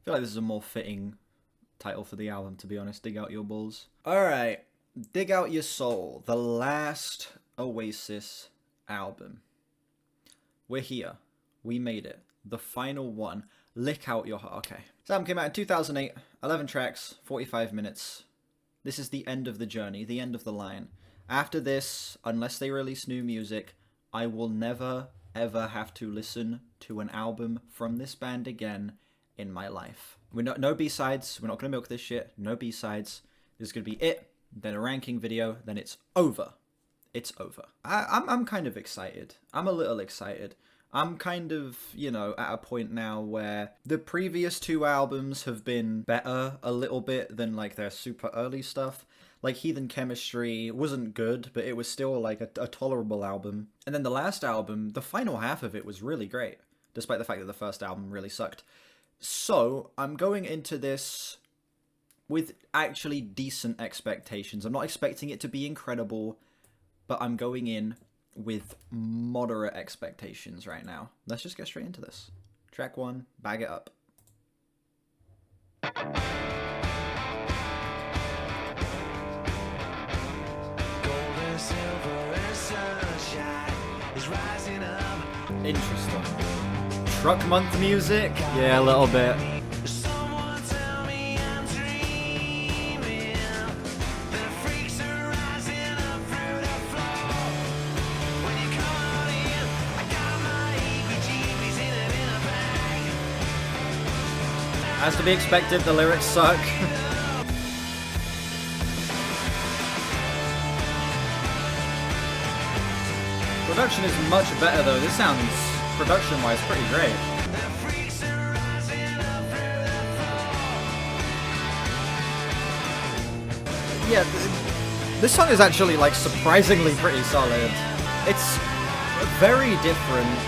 feel like this is a more fitting title for the album, to be honest. Dig Out Your Balls. Alright, Dig Out Your Soul, the last Oasis album. We're here. We made it. The final one. Lick Out Your Heart. Okay. This album came out in 2008. 11 tracks, 45 minutes. This is the end of the journey, the end of the line. After this, unless they release new music, I will never, ever have to listen to an album from this band again in my life. No B-sides. We're not going to milk this shit. No B-sides. This is going to be it. Then a ranking video. Then it's over. It's over. I'm kind of excited. I'm a little excited. I'm kind of, at a point now where the previous two albums have been better a little bit than, like, their super early stuff. Like, Heathen Chemistry wasn't good, but it was still, like, a tolerable album. And then the last album, the final half of it was really great, despite the fact that the first album really sucked. So, I'm going into this with actually decent expectations. I'm not expecting it to be incredible, but I'm going in with moderate expectations right now. Let's just get straight into this. Track 1, Bag It Up. Gold and silver and sunshine is rising up. Interesting. Truck month music? Yeah, a little bit. As to be expected, the lyrics suck. Production is much better though. This sounds, production-wise, pretty great. Yeah, this song is actually, like, surprisingly pretty solid. It's very different.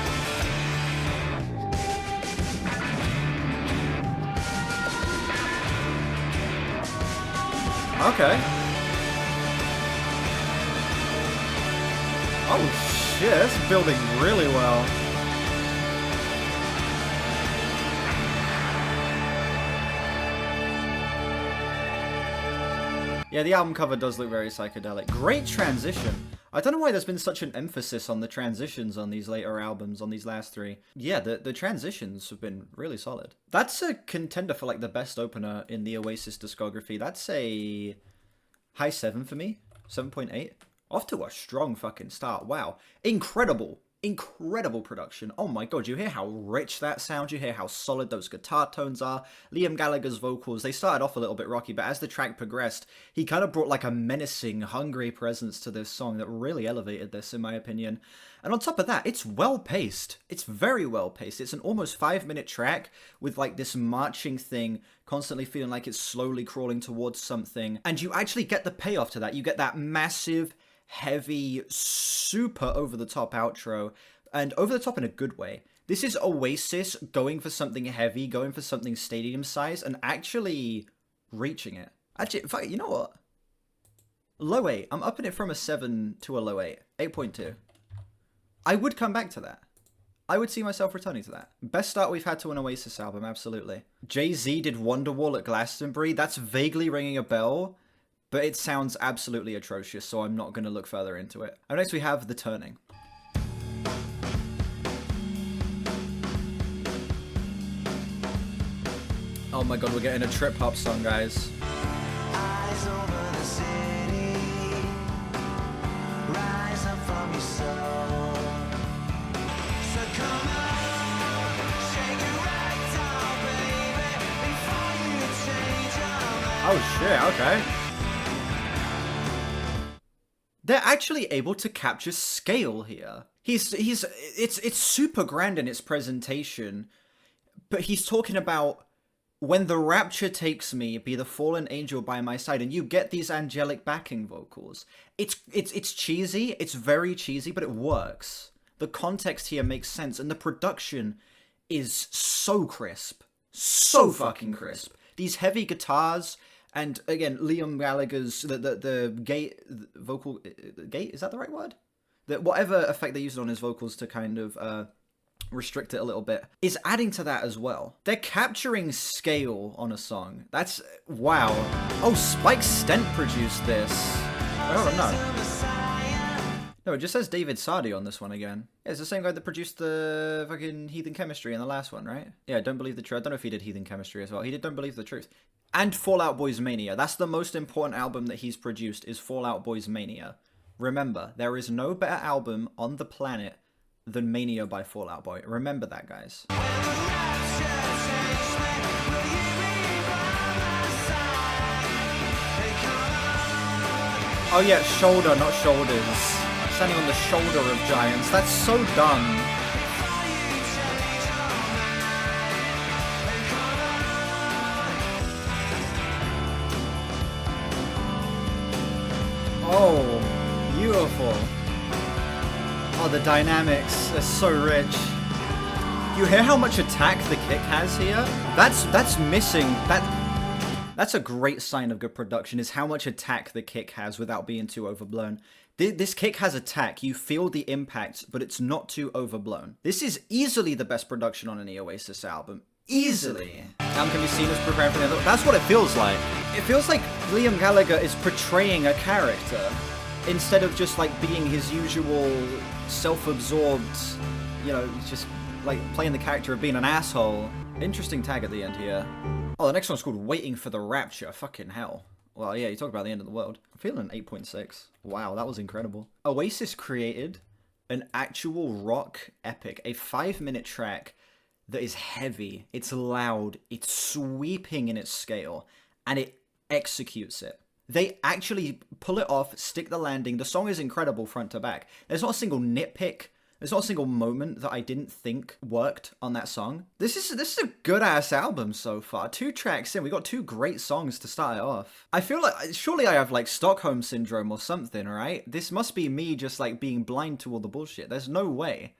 Okay. Oh shit, that's building really well. Yeah, the album cover does look very psychedelic. Great transition. I don't know why there's been such an emphasis on the transitions on these later albums, on these last three. Yeah, the transitions have been really solid. That's a contender for, like, the best opener in the Oasis discography. That's a high 7 for me. 7.8. Off to a strong fucking start. Wow. Incredible. Incredible production. Oh my god, you hear how rich that sounds? You hear how solid those guitar tones are? Liam Gallagher's vocals, they started off a little bit rocky, but as the track progressed, he kind of brought, like, a menacing, hungry presence to this song that really elevated this, in my opinion. And on top of that, it's well-paced. It's very well-paced. It's an almost 5-minute track with, like, this marching thing, constantly feeling like it's slowly crawling towards something. And you actually get the payoff to that. You get that massive, heavy, super over-the-top outro, and over-the-top in a good way. This is Oasis going for something heavy, going for something stadium size, and actually reaching it. Actually, in fact, you know what? Low 8. I'm upping it from a 7 to a low 8. 8.2. I would come back to that. I would see myself returning to that. Best start we've had to an Oasis album, absolutely. Jay-Z did Wonderwall at Glastonbury. That's vaguely ringing a bell, but it sounds absolutely atrocious, so I'm not going to look further into it. And next we have The Turning. Oh my god, we're getting a trip-hop song, guys. Eyes over the city, rise up from your soul. So come on, shake it right down, baby, before you change your mind. Oh shit, okay. They're actually able to capture scale here. It's super grand in its presentation, but he's talking about when the rapture takes me, be the fallen angel by my side, and you get these angelic backing vocals. It's cheesy, it's very cheesy, but it works. The context here makes sense, and the production is so crisp. So fucking crisp. These heavy guitars, and again, Liam Gallagher's, the gate, vocal, gate, is that the right word? Whatever effect they used on his vocals to kind of restrict it a little bit, is adding to that as well. They're capturing scale on a song. That's, wow. Oh, Spike Stent produced this. Oh, no. No, it just says David Sardi on this one again. Yeah, it's the same guy that produced the fucking Heathen Chemistry in the last one, right? Yeah, Don't Believe the Truth. I don't know if he did Heathen Chemistry as well. He did Don't Believe the Truth. And Fall Out Boy's Mania. That's the most important album that he's produced, is Fall Out Boy's Mania. Remember, there is no better album on the planet than Mania by Fall Out Boy. Remember that, guys. Oh yeah, shoulder, not shoulders. Standing on the shoulder of giants. That's so dumb. Oh, beautiful. Oh, the dynamics are so rich. You hear how much attack the kick has here? That's missing. That's a great sign of good production, is how much attack the kick has without being too overblown. This kick has attack. You feel the impact, but it's not too overblown. This is easily the best production on any Oasis album. Easily. Album can be seen as preparing for the other. That's what it feels like. It feels like Liam Gallagher is portraying a character instead of just like being his usual self-absorbed, you know, just like playing the character of being an asshole. Interesting tag at the end here. Oh, the next one's called Waiting for the Rapture. Fucking hell. Well, yeah, you talk about the end of the world. I'm feeling an 8.6. Wow, that was incredible. Oasis created an actual rock epic, a 5-minute track that is heavy, it's loud, it's sweeping in its scale, and it executes it. They actually pull it off, stick the landing. The song is incredible front to back. There's not a single nitpick. There's not a single moment that I didn't think worked on that song. This is a good-ass album so far. 2 tracks in, we got 2 great songs to start it off. I feel like, surely I have like Stockholm Syndrome or something, right? This must be me just like being blind to all the bullshit. There's no way.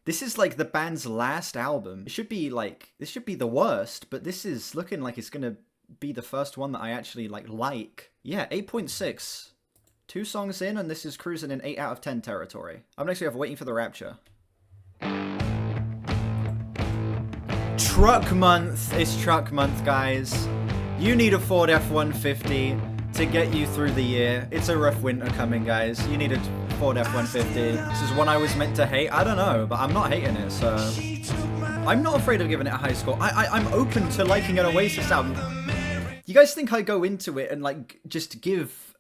This is like the band's last album. It should be like, this should be the worst, but this is looking like it's gonna be the first one that I actually like. Yeah, 8.6. 2 songs in, and this is cruising in 8 out of 10 territory. Up next we have Waiting for the Rapture. Truck month. It's truck month, guys. You need a Ford F-150 to get you through the year. It's a rough winter coming, guys. You need a Ford F-150. This is one I was meant to hate. I don't know, but I'm not hating it, so... I'm not afraid of giving it a high score. I'm open to liking an Oasis album. You guys think I go into it and, like, just give...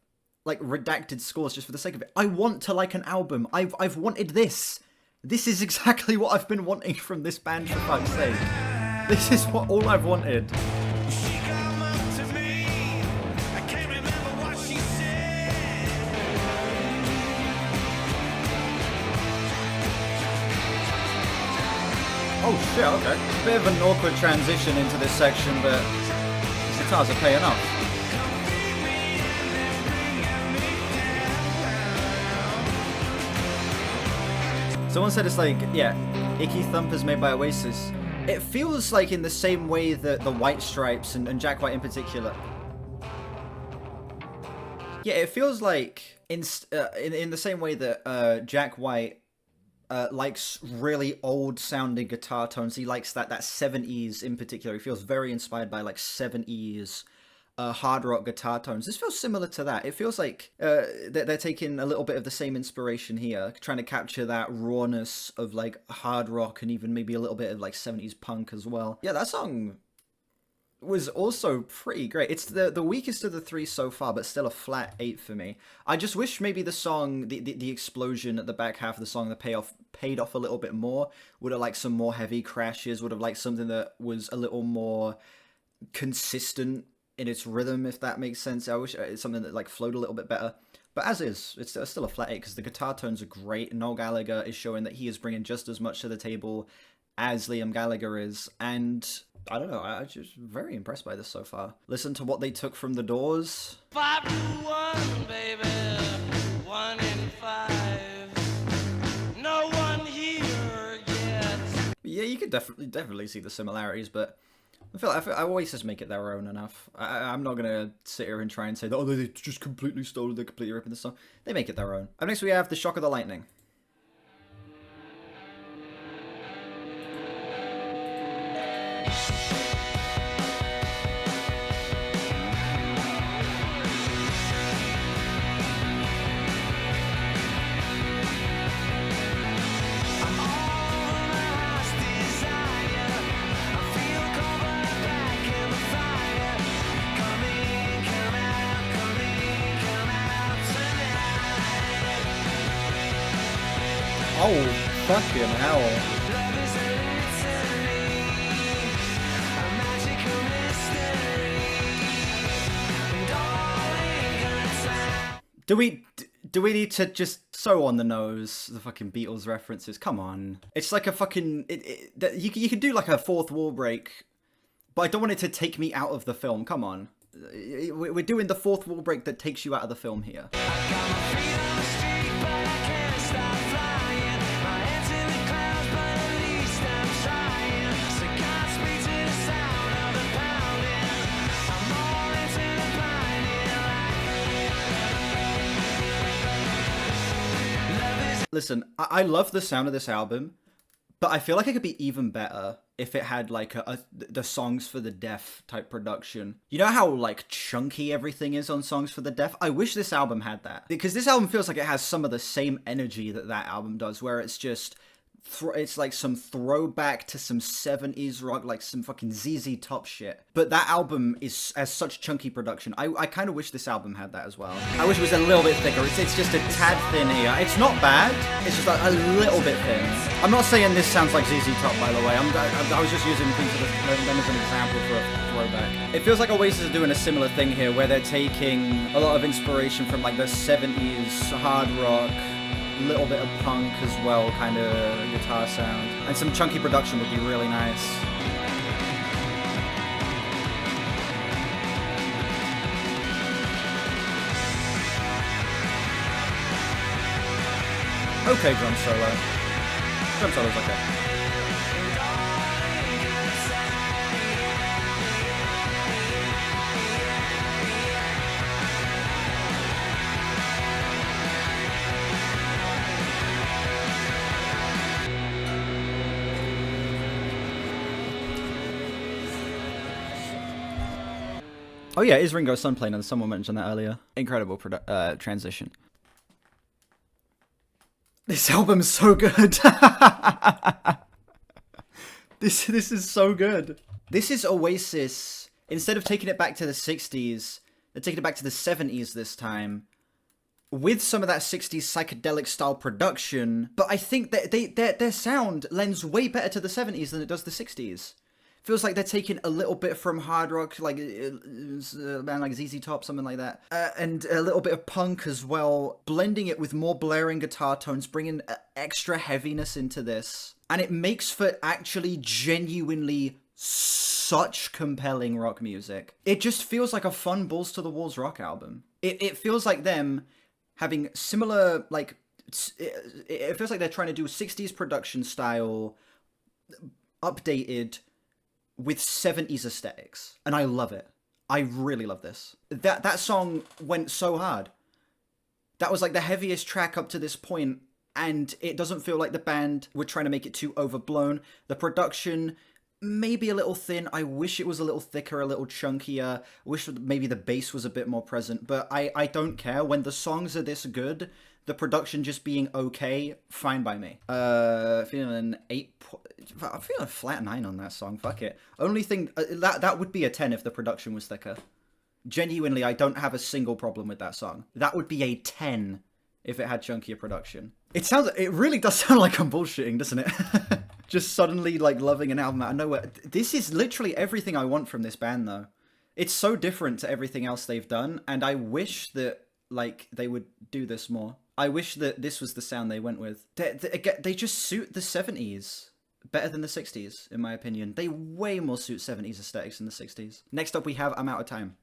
like redacted scores just for the sake of it? I want to like an album. I've wanted this. This is exactly what I've been wanting from this band, for fuck's sake. This is all I've wanted. Oh shit, okay. Bit of an awkward transition into this section, but these guitars are paying off. Someone said it's like, yeah, Icky Thumpers made by Oasis. It feels like in the same way that the White Stripes and Jack White in particular. Yeah, it feels like in the same way that Jack White likes really old sounding guitar tones. He likes that 70s in particular. He feels very inspired by like 70s hard rock guitar tones. This feels similar to that. It feels like they're taking a little bit of the same inspiration here, trying to capture that rawness of like hard rock and even maybe a little bit of like 70s punk as well. Yeah, that song was also pretty great. It's the weakest of the 3 so far, but still a flat 8 for me. I just wish maybe the song, the explosion at the back half of the song, the paid off a little bit more. Would have liked some more heavy crashes, would have liked something that was a little more consistent in its rhythm, if that makes sense. I wish it's something that like flowed a little bit better. But as is, it's still a flat 8 because the guitar tones are great. Noel Gallagher is showing that he is bringing just as much to the table as Liam Gallagher is, and I don't know, I'm just very impressed by this so far. Listen to what they took from the Doors. 5 to 1, baby. 1 in 5. No one here yet. Yeah, you could definitely see the similarities, but I feel like Oasis make it their own enough. I'm not gonna sit here and try and say that, oh, they just completely stole it, they're completely ripping this song. They make it their own. Up next we have The Shock of the Lightning. Oh, fucking hell. Do we need to just so on the nose the fucking Beatles references? Come on, it's like a fucking you could do like a fourth wall break, but I don't want it to take me out of the film. Come on, we're doing the fourth wall break that takes you out of the film here. Listen, I love the sound of this album, but I feel like it could be even better if it had like the Songs for the Deaf type production. You know how like chunky everything is on Songs for the Deaf? I wish this album had that, because this album feels like it has some of the same energy that that album does, where it's just it's like some throwback to some 70s rock, like some fucking ZZ Top shit. But that album has such chunky production. I kind of wish this album had that as well. I wish it was a little bit thicker. It's just a tad thin here. It's not bad. It's just a little bit thin. I'm not saying this sounds like ZZ Top, by the way. I was just using things them as an example for a throwback. It feels like Oasis are doing a similar thing here, where they're taking a lot of inspiration from like the 70s hard rock, little bit of punk as well, kind of guitar sound, and some chunky production would be really nice. Okay, drum solo. Drum solo's okay. Oh yeah, is Ringo's son playing? And someone mentioned that earlier. Incredible transition. This album's so good. This is so good. This is Oasis. Instead of taking it back to the 60s, they're taking it back to the 70s this time, with some of that 60s psychedelic style production. But I think that their sound lends way better to the 70s than it does the 60s. Feels like they're taking a little bit from hard rock, like a band like ZZ Top, something like that, and a little bit of punk as well, blending it with more blaring guitar tones, bringing extra heaviness into this. And it makes for actually genuinely such compelling rock music. It just feels like a fun balls to the walls rock album. It feels like them having similar, like, it feels like they're trying to do 60s production style, updated with 70s aesthetics, and I love it. I really love this. That song went so hard. That was like the heaviest track up to this point, and it doesn't feel like the band were trying to make it too overblown. The production, maybe a little thin. I wish it was a little thicker, a little chunkier. I wish maybe the bass was a bit more present, but I don't care. When the songs are this good, the production just being okay, fine by me. Feeling an 8. I'm feeling a flat 9 on that song. Fuck it. Only thing that would be a 10 if the production was thicker. Genuinely, I don't have a single problem with that song. That would be a 10 if it had chunkier production. It really does sound like I'm bullshitting, doesn't it? Just suddenly like loving an album out of nowhere. This is literally everything I want from this band, though. It's so different to everything else they've done, and I wish that like they would do this more. I wish that this was the sound they went with. They just suit the 70s better than the 60s, in my opinion. They way more suit 70s aesthetics than the 60s. Next up we have I'm Out of Time.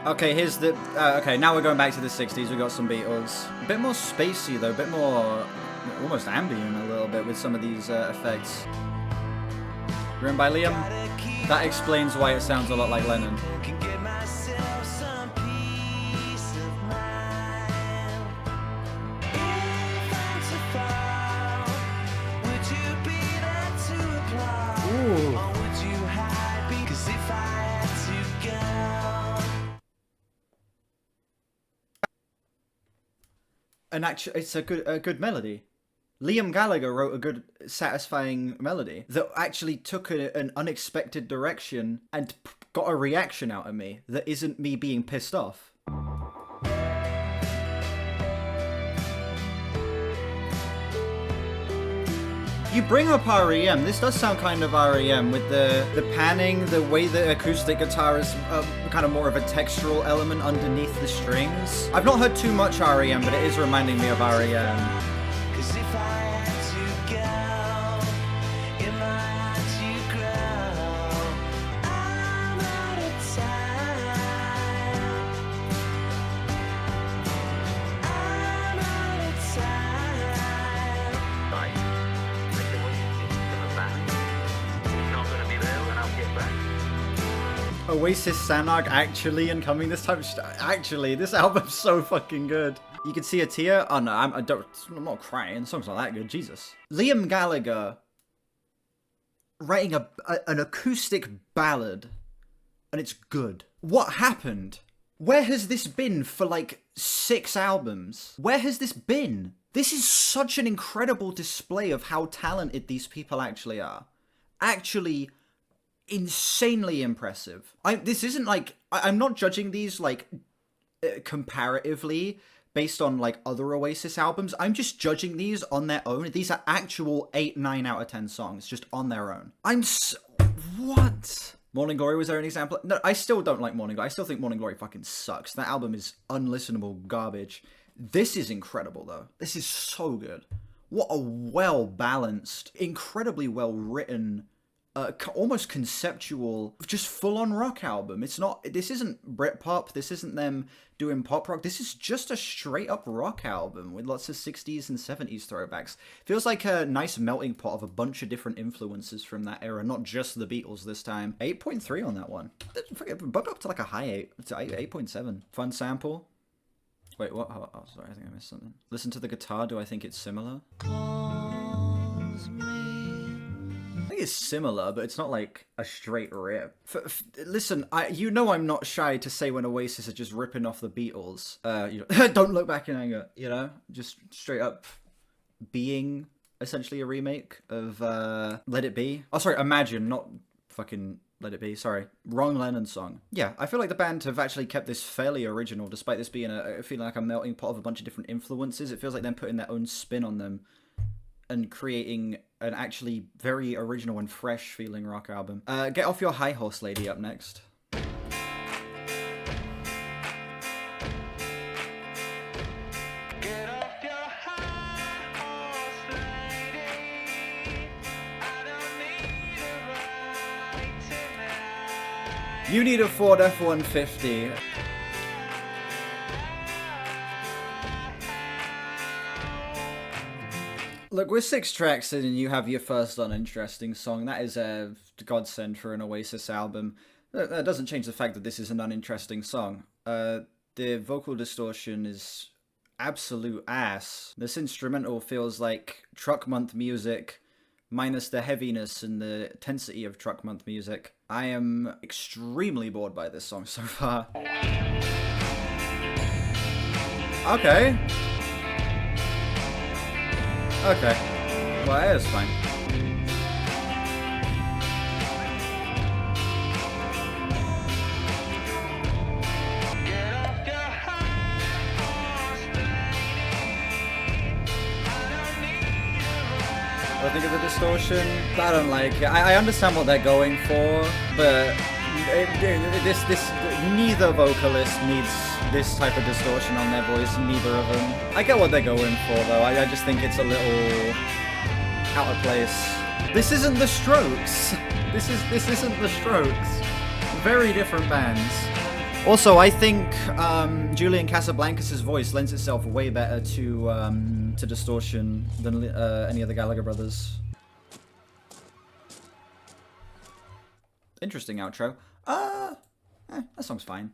Okay, here's the... okay, now we're going back to the 60s. We got some Beatles. A bit more spacey, though. A bit more... almost ambient a little bit with some of these effects. Written by Liam. That explains why it sounds a lot like Lennon. Ooh. And actually, it's a good melody. Liam Gallagher wrote a good, satisfying melody that actually took an unexpected direction and got a reaction out of me that isn't me being pissed off. You bring up REM. This does sound kind of REM with the panning, the way the acoustic guitar is kind of more of a textural element underneath the strings. I've not heard too much REM, but it is reminding me of REM. Oasis Sanarg actually incoming this time. Actually, this album's so fucking good. You can see a tear. Oh no, I'm not crying. The song's not that good. Jesus. Liam Gallagher writing an acoustic ballad, and it's good. What happened? Where has this been for like 6 albums? Where has this been? This is such an incredible display of how talented these people actually are. Actually, insanely impressive. This isn't like, I'm not judging these like comparatively based on like other Oasis albums. I'm just judging these on their own. These are actual 8, 9 out of 10 songs just on their own. What? Morning Glory, was there an example? No, I still don't like Morning Glory. I still think Morning Glory fucking sucks. That album is unlistenable garbage. This is incredible though. This is so good. What a well-balanced, incredibly well-written, almost conceptual, just full-on rock album. This isn't Britpop, this isn't them doing pop rock, this is just a straight-up rock album with lots of 60s and 70s throwbacks. Feels like a nice melting pot of a bunch of different influences from that era, not just the Beatles this time. 8.3 on that one. Bumped up to like a high 8, it's 8.7. Fun sample. Wait, what? Oh, sorry, I think I missed something. Listen to the guitar, do I think it's similar? I think it's similar, but it's not like a straight rip. Listen, you know I'm not shy to say when Oasis are just ripping off the Beatles. Don't look back in anger, you know? Just straight up being essentially a remake of Let It Be. Oh, sorry, Imagine, not fucking Let It Be, sorry. Wrong Lennon song. Yeah, I feel like the band have actually kept this fairly original, despite this being feeling like a melting pot of a bunch of different influences. It feels like them putting their own spin on them and creating an actually very original and fresh feeling rock album. Get Off Your High Horse Lady up next. Get off your high horse, lady. I don't need a ride tonight. You Need a Ford F-150. Look, we're 6 tracks in and you have your first uninteresting song. That is a godsend for an Oasis album. That doesn't change the fact that this is an uninteresting song. The vocal distortion is absolute ass. This instrumental feels like Truck Month music minus the heaviness and the intensity of Truck Month music. I am extremely bored by this song so far. Okay. Okay. Well, that is fine. Get off your high horse, lady. I don't need a ride. I think of the distortion. I don't like it. I understand what they're going for, but neither vocalist needs this type of distortion on their voice. Neither of them. I get what they're going for, though. I just think it's a little out of place. This isn't the Strokes. This isn't the Strokes. Very different bands. Also, I think Julian Casablancas' voice lends itself way better to distortion than any of the Gallagher brothers. Interesting outro. That song's fine.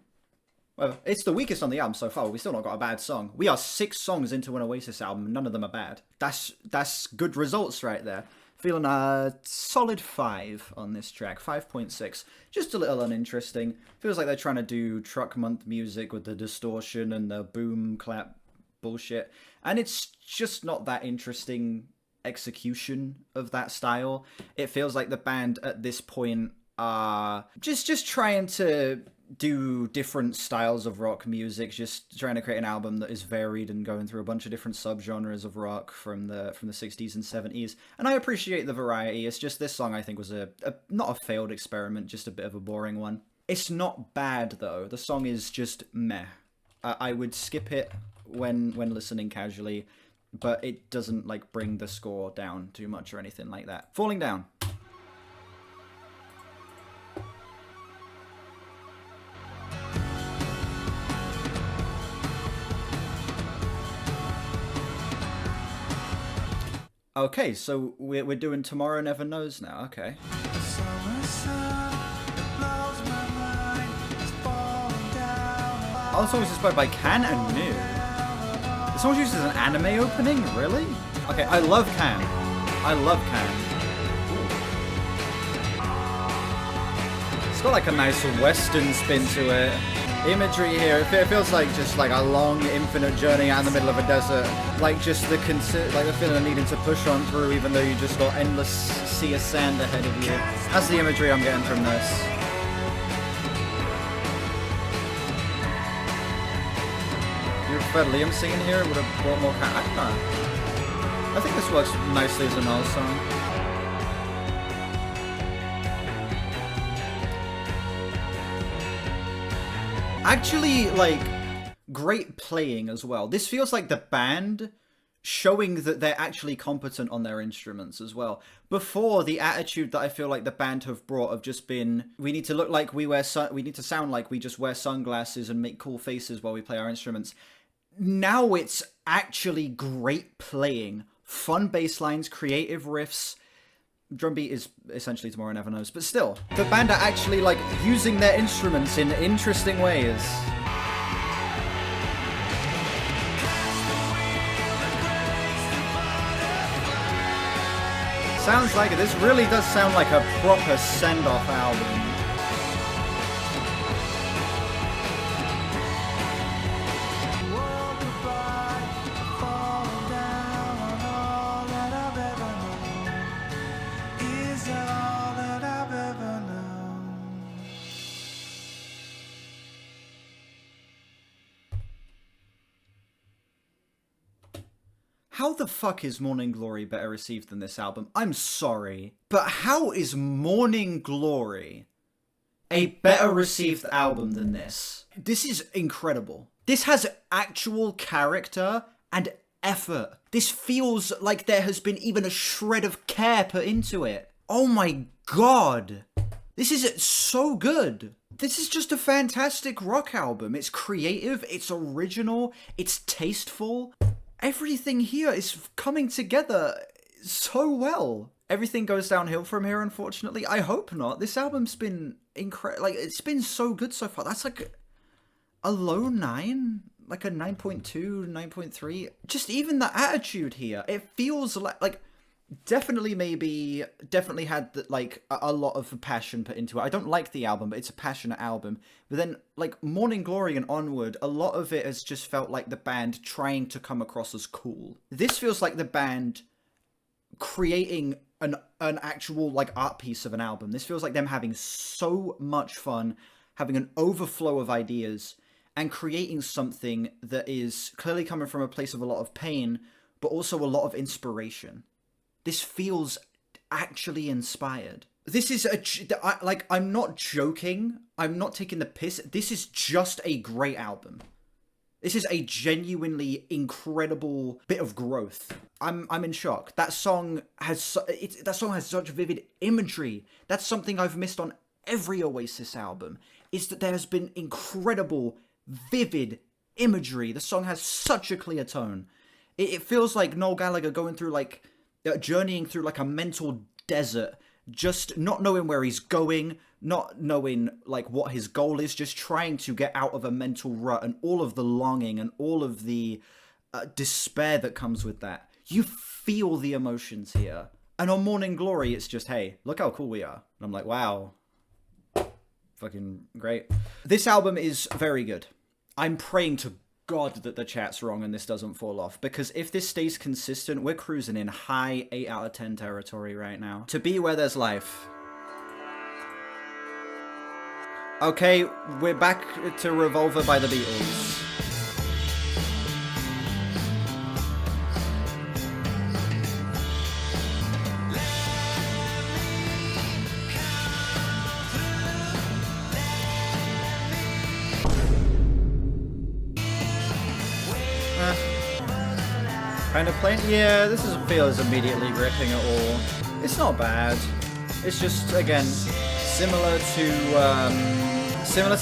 Well, it's the weakest on the album so far. We still not got a bad song. We are 6 songs into an Oasis album. None of them are bad. That's good results right there. Feeling a solid 5 on this track. 5.6. Just a little uninteresting. Feels like they're trying to do Truck Month music with the distortion and the boom clap bullshit. And it's just not that interesting execution of that style. It feels like the band at this point are just trying to do different styles of rock music, just trying to create an album that is varied and going through a bunch of different subgenres of rock from the 60s and 70s. And I appreciate the variety. It's just this song I think was a not a failed experiment, just a bit of a boring one. It's not bad though. The song is just meh. I would skip it when listening casually, but it doesn't like bring the score down too much or anything like that. Falling Down. Okay, so we're doing Tomorrow Never Knows now. Okay. All the songs inspired by Can and New. The song used as an anime opening? Really? Okay, I love Can. I love Can. Ooh. It's got like a nice western spin to it. Imagery here, it feels like just like a long, infinite journey out in the middle of a desert. Like just the feeling of needing to push on through, even though you just got endless sea of sand ahead of you. That's the imagery I'm getting from this. You prefer Liam singing here? Would have brought more. I don't know. I think this works nicely as an all song. Actually, like, great playing as well. This feels like the band showing that they're actually competent on their instruments as well. Before, the attitude that I feel like the band have brought have just been, we need to look like we need to sound like we just wear sunglasses and make cool faces while we play our instruments. Now it's actually great playing, fun bass lines, creative riffs. Drum beat is essentially Tomorrow Never Knows, but still, the band are actually like using their instruments in interesting ways. Sounds like it. This really does sound like a proper send-off album. How the fuck is Morning Glory better received than this album? I'm sorry, but how is Morning Glory a better received album than this? This is incredible. This has actual character and effort. This feels like there has been even a shred of care put into it. Oh my god. This is so good. This is just a fantastic rock album. It's creative, it's original, it's tasteful. Everything here is coming together so well. Everything goes downhill from here, unfortunately. I hope not. This album's been incredible. Like, it's been so good so far. That's like a low 9? Like a 9.2, 9.3? Just even the attitude here. It feels like definitely had like a lot of passion put into it. I don't like the album, but it's a passionate album. But then like Morning Glory and onward, a lot of it has just felt like the band trying to come across as cool. This feels like the band creating an actual like art piece of an album. This feels like them having so much fun, having an overflow of ideas, and creating something that is clearly coming from a place of a lot of pain, but also a lot of inspiration. This feels actually inspired. This is I'm not joking. I'm not taking the piss. This is just a great album. This is a genuinely incredible bit of growth. I'm in shock. That song has such vivid imagery. That's something I've missed on every Oasis album. Is that there has been incredible, vivid imagery. The song has such a clear tone. It feels like Noel Gallagher going through like journeying through like a mental desert, just not knowing where he's going, not knowing like what his goal is, just trying to get out of a mental rut, and all of the longing and all of the despair that comes with that. You feel the emotions here. And on Morning Glory, it's just, hey, look how cool we are. And I'm like, wow, fucking great. This album is very good. I'm praying to God that the chat's wrong and this doesn't fall off, because if this stays consistent, we're cruising in high 8 out of 10 territory right now. To Be Where There's Life. Okay, we're back to Revolver by the Beatles. Kind of plain? Yeah, this doesn't feel as immediately gripping at all. It's not bad. It's just, again, similar to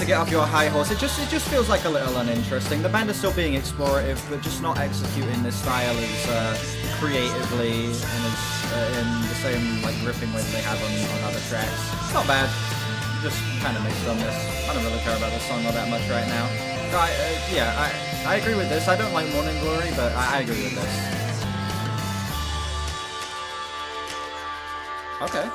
Get Off Your High Horse. It just feels like a little uninteresting. The band is still being explorative, but just not executing this style as creatively and as in the same like gripping way that they have on other tracks. It's not bad. Just kind of mixed on this. I don't really care about this song all that much right now. I agree with this. I don't like Morning Glory, but I agree with this. Okay.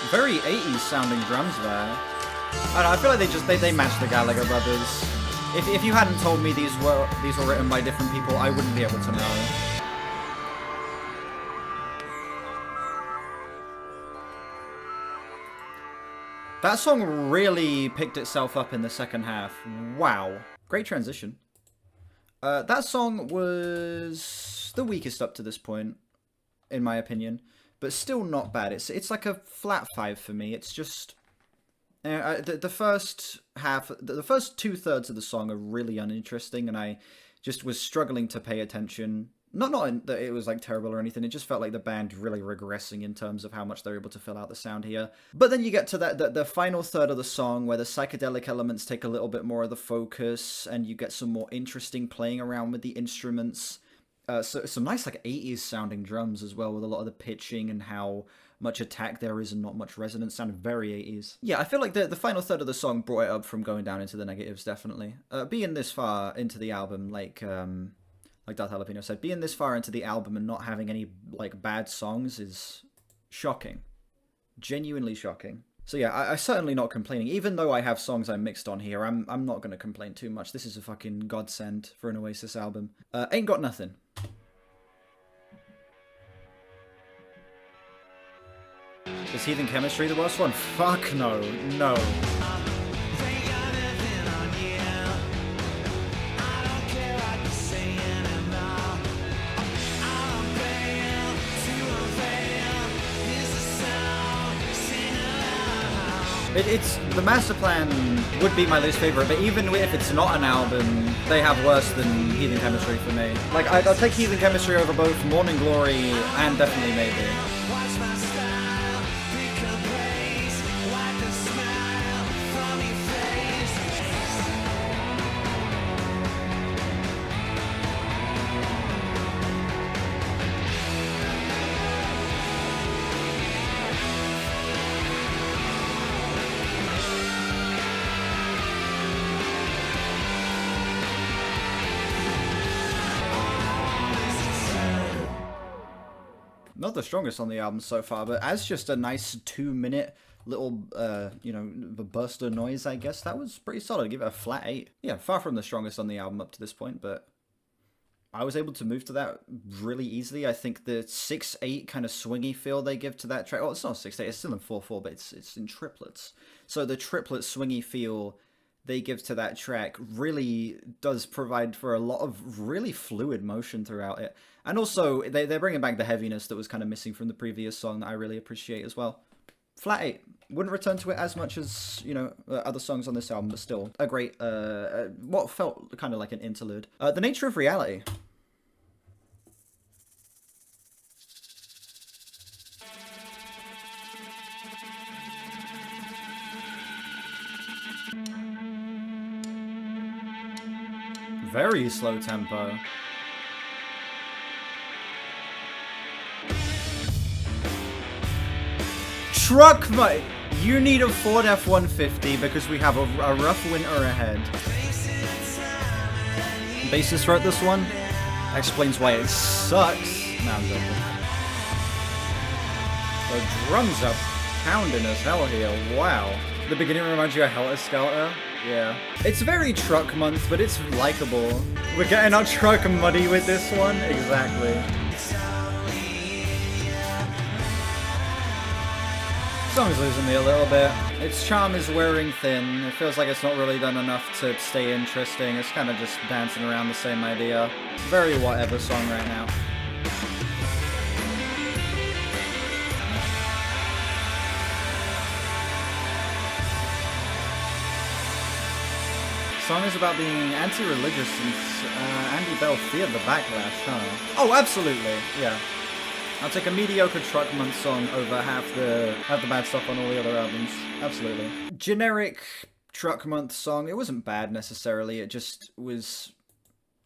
Very 80s sounding drums there. I don't know, I feel like they matched the Gallagher brothers. If you hadn't told me these were written by different people, I wouldn't be able to know. That song really picked itself up in the second half. Wow. Great transition. That song was the weakest up to this point, in my opinion, but still not bad. It's like a flat 5 for me. It's just the first half, the first 2/3 of the song are really uninteresting, and I just was struggling to pay attention. Not that it was like terrible or anything. It just felt like the band really regressing in terms of how much they're able to fill out the sound here. But then you get to the final third of the song where the psychedelic elements take a little bit more of the focus, and you get some more interesting playing around with the instruments. So some nice like 80s sounding drums as well, with a lot of the pitching and how much attack there is and not much resonance. Sounded very 80s. Yeah, I feel like the final third of the song brought it up from going down into the negatives, definitely. Being this far into the album, like Darth Jalapeno said, being this far into the album and not having any like bad songs is shocking. Genuinely shocking. So yeah, I'm certainly not complaining. Even though I have songs I mixed on here, I'm not going to complain too much. This is a fucking godsend for an Oasis album. Ain't Got Nothing. Is Heathen Chemistry the worst one? Fuck no. No. It's the Master Plan would be my least favorite, but even if it's not an album, they have worse than Heathen Chemistry for me. Like, I'll take Heathen Chemistry over both Morning Glory and definitely Maybe. Not the strongest on the album so far, but as just a nice 2-minute little, burst of noise, I guess, that was pretty solid. I'd give it a flat 8. Yeah, far from the strongest on the album up to this point, but I was able to move to that really easily. I think the 6/8 kind of swingy feel they give to that track, well, it's not 6/8, it's still in 4/4, but it's in triplets. So the triplet swingy feel they give to that track really does provide for a lot of really fluid motion throughout it. And also, they're bringing back the heaviness that was kind of missing from the previous song that I really appreciate as well. Flat 8. Wouldn't return to it as much as, other songs on this album, but still a great, what felt kind of like an interlude. The Nature of Reality. Very slow tempo. Truck mate, you need a Ford F-150 because we have a rough winter ahead. Bassist wrote this one. Explains why it sucks. No, I'm joking. The drums are pounding as hell here. Wow. The beginning reminds you of Helter Skelter. Yeah. It's very truck month, but it's likable. We're getting our truck muddy with this one. Exactly. Song's losing me a little bit. Its charm is wearing thin. It feels like it's not really done enough to stay interesting. It's kind of just dancing around the same idea. Very whatever song right now. Song is about being anti-religious and Andy Bell feared the backlash, huh? Oh, absolutely, yeah. I'll take a mediocre truck month song over half the bad stuff on all the other albums. Absolutely. Generic truck month song. It wasn't bad necessarily. It just was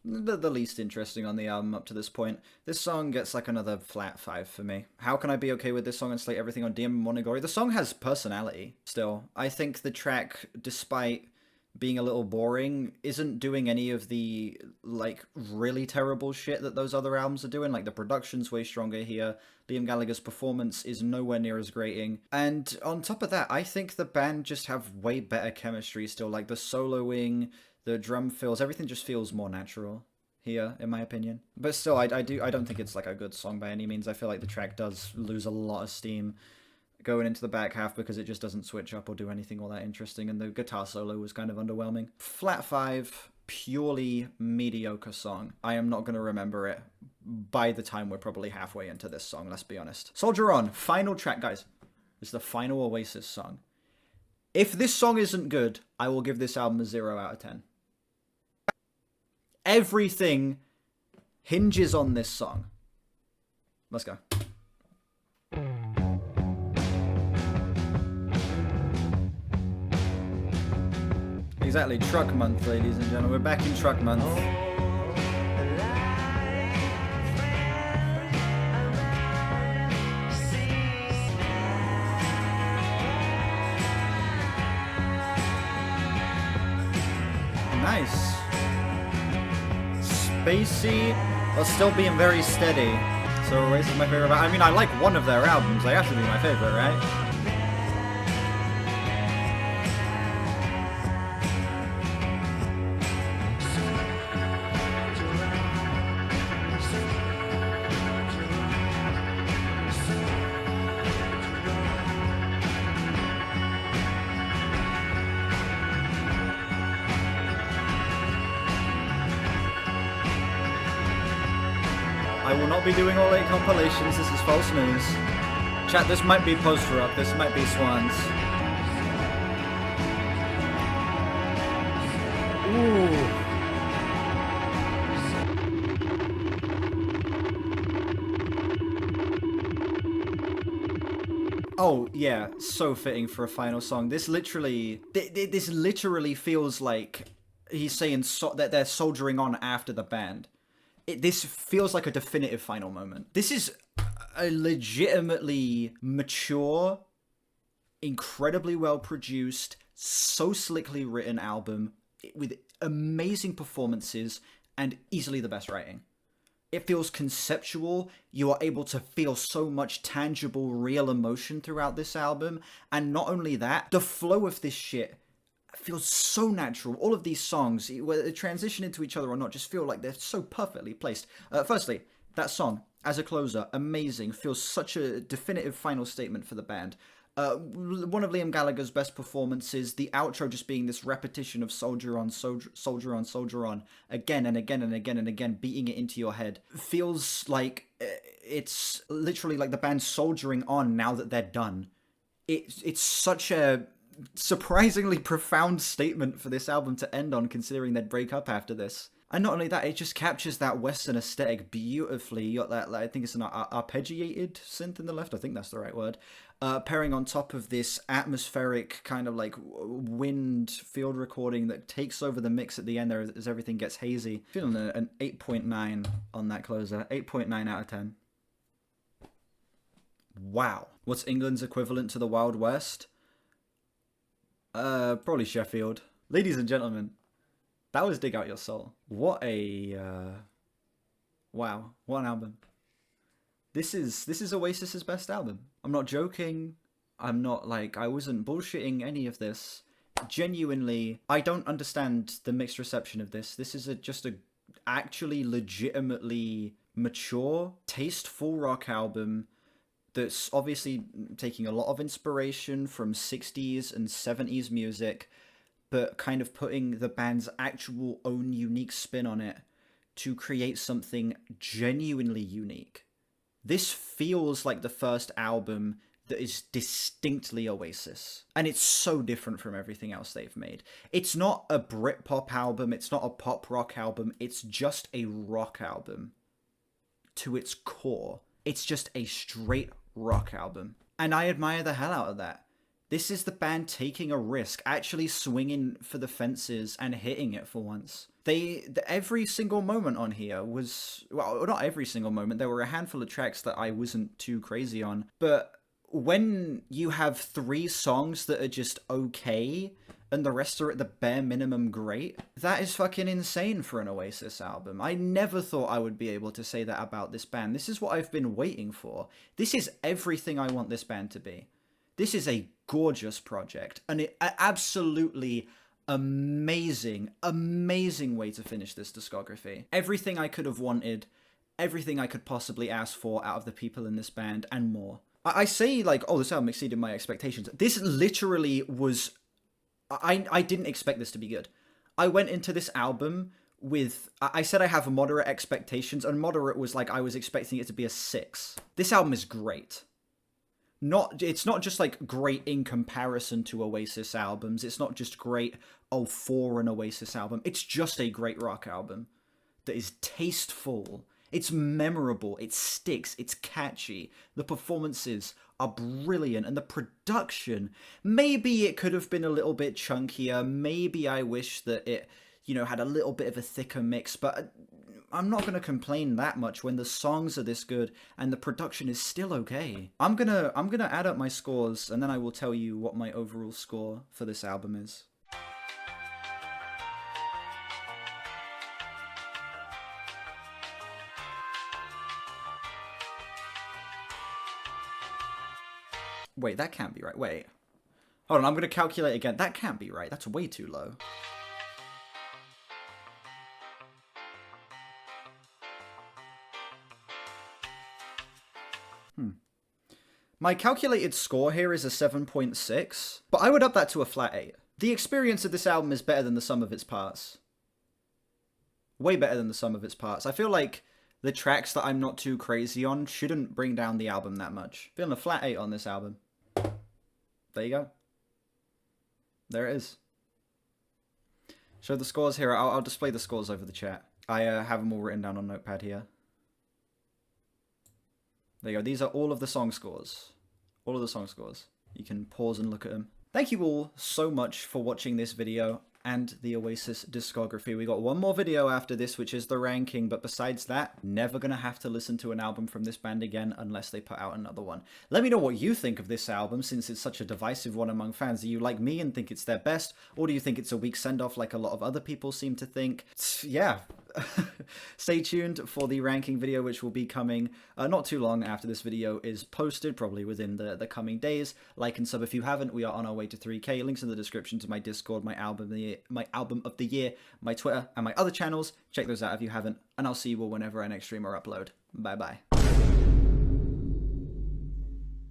the least interesting on the album up to this point. This song gets like another flat 5 for me. How can I be okay with this song and slate everything on DM and Monogori? The song has personality still. I think the track, despite being a little boring, isn't doing any of the like really terrible shit that those other albums are doing. Like the production's way stronger here. Liam Gallagher's performance is nowhere near as grating. And on top of that, I think the band just have way better chemistry still. Like the soloing, the drum fills, everything just feels more natural here, in my opinion. But still, I don't think it's like a good song by any means. I feel like the track does lose a lot of steam going into the back half because it just doesn't switch up or do anything all that interesting, and the guitar solo was kind of underwhelming. Flat 5, purely mediocre song. I am not going to remember it by the time we're probably halfway into this song, let's be honest. Soldier On, final track, guys. This is the final Oasis song. If this song isn't good, I will give this album a 0 out of 10. Everything hinges on this song. Let's go. Exactly, truck month, ladies and gentlemen. We're back in truck month. Nice. Spacey, while still being very steady. So Oasis is my favorite. I mean, I like one of their albums. They have to be my favorite, right? I will not be doing all 8 compilations, this is false news. Chat, this might be post-rock, this might be Swans. Ooh. Oh, yeah, so fitting for a final song. This literally feels like he's saying that they're soldiering on after the band. This feels like a definitive final moment. This is a legitimately mature, incredibly well produced, so slickly written album with amazing performances and easily the best writing. It feels conceptual. You are able to feel so much tangible, real emotion throughout this album. And not only that, the flow of this shit feels so natural. All of these songs, whether they transition into each other or not, just feel like they're so perfectly placed. Firstly, that song, as a closer, amazing. Feels such a definitive final statement for the band. One of Liam Gallagher's best performances, the outro just being this repetition of soldier on, soldier on, soldier on, again and again and again and again, beating it into your head. Feels like it's literally like the band soldiering on now that they're done. It's such a surprisingly profound statement for this album to end on, considering they'd break up after this. And not only that, it just captures that Western aesthetic beautifully. You got that, I think it's an arpeggiated synth in the left, I think that's the right word, pairing on top of this atmospheric kind of like wind field recording that takes over the mix at the end there as everything gets hazy. Feeling an 8.9 on that closer. 8.9 out of 10. Wow. What's England's equivalent to the Wild West? Probably Sheffield. Ladies and gentlemen, that was Dig Out Your Soul. What a, wow, what an album. This is Oasis's best album. I'm not joking. I'm not I wasn't bullshitting any of this. genuinely, I don't understand the mixed reception of this. This is just a actually legitimately mature, tasteful rock album that's obviously taking a lot of inspiration from 60s and 70s music, but kind of putting the band's actual own unique spin on it to create something genuinely unique. This feels like the first album that is distinctly Oasis. And it's so different from everything else they've made. It's not a Britpop album, it's not a pop rock album, it's just a rock album. To its core. It's just a straight rock album. And I admire the hell out of that. This is the band taking a risk, actually swinging for the fences and hitting it for once. Every single moment on here was, well, not every single moment, there were a handful of tracks that I wasn't too crazy on, but when you have 3 songs that are just okay, and the rest are at the bare minimum great, that is fucking insane for an Oasis album. I never thought I would be able to say that about this band. This is what I've been waiting for. This is everything I want this band to be. This is a gorgeous project, and an absolutely amazing way to finish this discography. Everything I could have wanted, everything I could possibly ask for out of the people in this band, and more. I say, like, oh, this album exceeded my expectations. This literally was... I didn't expect this to be good. I went into this album with... I said I have moderate expectations, and moderate was like I was expecting it to be a 6. This album is great. It's not just, like, great in comparison to Oasis albums. It's not just great, for an Oasis album. It's just a great rock album that is tasteful. It's memorable, it sticks, it's catchy, the performances are brilliant, and the production, maybe it could have been a little bit chunkier, maybe I wish that it, had a little bit of a thicker mix, but I'm not going to complain that much when the songs are this good and the production is still okay. I'm gonna add up my scores, and then I will tell you what my overall score for this album is. Wait, that can't be right. Wait. Hold on, I'm going to calculate again. That can't be right. That's way too low. My calculated score here is a 7.6, but I would up that to a flat 8. The experience of this album is better than the sum of its parts. Way better than the sum of its parts. I feel like the tracks that I'm not too crazy on shouldn't bring down the album that much. Feeling a flat 8 on this album. There you go. There it is. Show the scores here. I'll display the scores over the chat. I have them all written down on Notepad here. There you go. These are all of the song scores. All of the song scores. You can pause and look at them. Thank you all so much for watching this video and the Oasis discography. We got one more video after this, which is the ranking, but besides that, never gonna have to listen to an album from this band again unless they put out another one. Let me know what you think of this album, since it's such a divisive one among fans. Do you like me and think it's their best, or do you think it's a weak send-off like a lot of other people seem to think? Yeah. Stay tuned for the ranking video, which will be coming not too long after this video is posted, probably within the coming days. Like and sub if you haven't. We are on our way to 3K. Links in the description to my Discord, my album of the year, my Twitter, and my other channels. Check those out if you haven't, and I'll see you all whenever I next stream or upload. Bye bye.